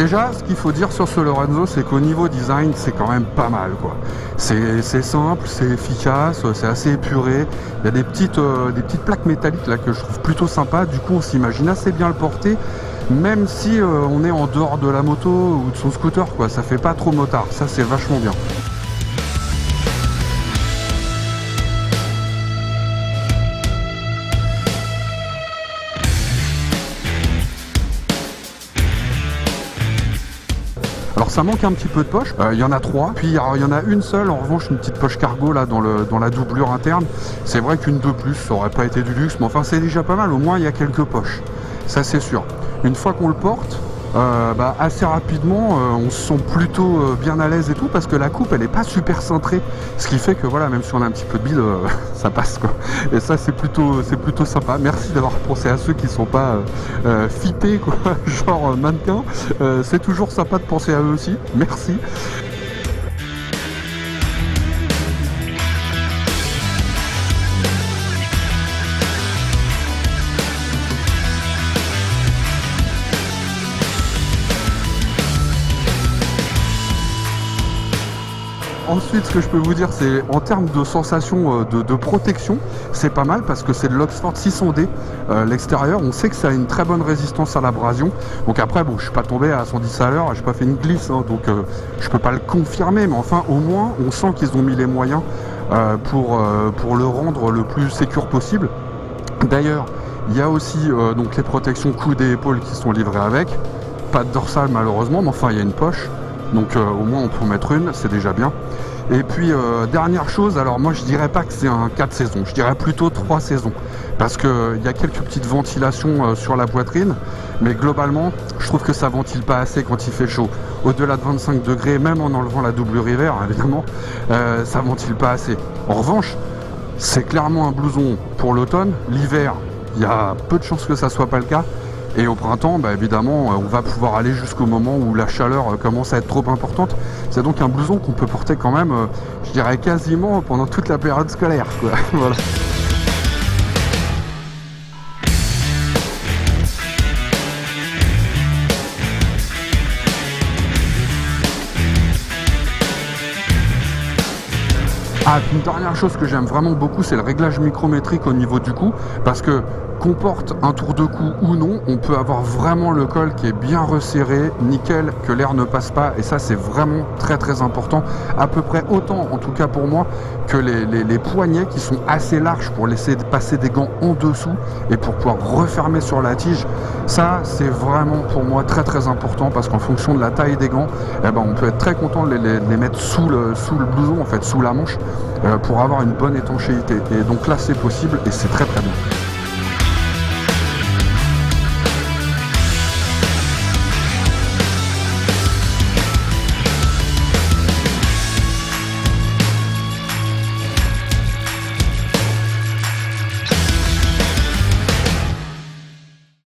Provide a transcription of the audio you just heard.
Déjà, ce qu'il faut dire sur ce Lorenzo, c'est qu'au niveau design, c'est quand même pas mal, quoi. C'est simple, c'est efficace, c'est assez épuré. Il y a des petites plaques métalliques là que je trouve plutôt sympa. Du coup, on s'imagine assez bien le porter, même si on est en dehors de la moto ou de son scooter, quoi. Ça fait pas trop motard. Ça, c'est vachement bien. Alors ça manque un petit peu de poche, il y en a 3, puis il y en a une seule, en revanche une petite poche cargo là dans la doublure interne. C'est vrai qu'une de plus, ça aurait pas été du luxe, mais enfin c'est déjà pas mal, au moins il y a quelques poches, ça c'est sûr. Une fois qu'on le porte, assez rapidement on se sent plutôt bien à l'aise et tout, parce que la coupe elle est pas super cintrée, ce qui fait que voilà, même si on a un petit peu de bide, ça passe quoi. Et ça c'est plutôt sympa. Merci d'avoir pensé à ceux qui sont pas fittés quoi, genre mannequin. C'est toujours sympa de penser à eux aussi, merci. Ensuite, ce que je peux vous dire, c'est en termes de sensation de protection, c'est pas mal parce que c'est de l'Oxford 600D. L'extérieur, on sait que ça a une très bonne résistance à l'abrasion. Donc après, bon, je suis pas tombé à 110 à l'heure, j'ai pas fait une glisse, hein, donc je peux pas le confirmer, mais enfin, au moins, on sent qu'ils ont mis les moyens pour le rendre le plus sécure possible. D'ailleurs, il y a aussi donc les protections coudes et épaules qui sont livrées avec. Pas de dorsale malheureusement, mais enfin, il y a une poche. Donc au moins on peut en mettre une, c'est déjà bien. Et puis dernière chose, alors moi je dirais pas que c'est un 4 saisons, je dirais plutôt 3 saisons. Parce qu'il y a quelques petites ventilations sur la poitrine, mais globalement je trouve que ça ventile pas assez quand il fait chaud. Au-delà de 25 degrés, même en enlevant la doublure hiver évidemment, ça ventile pas assez. En revanche, c'est clairement un blouson pour l'automne. L'hiver, il y a peu de chances que ça soit pas le cas. Et au printemps, évidemment, on va pouvoir aller jusqu'au moment où la chaleur commence à être trop importante. C'est donc un blouson qu'on peut porter quand même, je dirais quasiment pendant toute la période scolaire, quoi. Voilà. Ah, une dernière chose que j'aime vraiment beaucoup, c'est le réglage micrométrique au niveau du cou, parce que qu'on porte un tour de cou ou non, on peut avoir vraiment le col qui est bien resserré, nickel, que l'air ne passe pas, et ça c'est vraiment très très important, à peu près autant en tout cas pour moi que les poignets qui sont assez larges pour laisser passer des gants en dessous et pour pouvoir refermer sur la tige. Ça c'est vraiment pour moi très très important, parce qu'en fonction de la taille des gants, on peut être très content de les mettre sous le blouson, en fait sous la manche, pour avoir une bonne étanchéité. Et donc là c'est possible et c'est très très bien.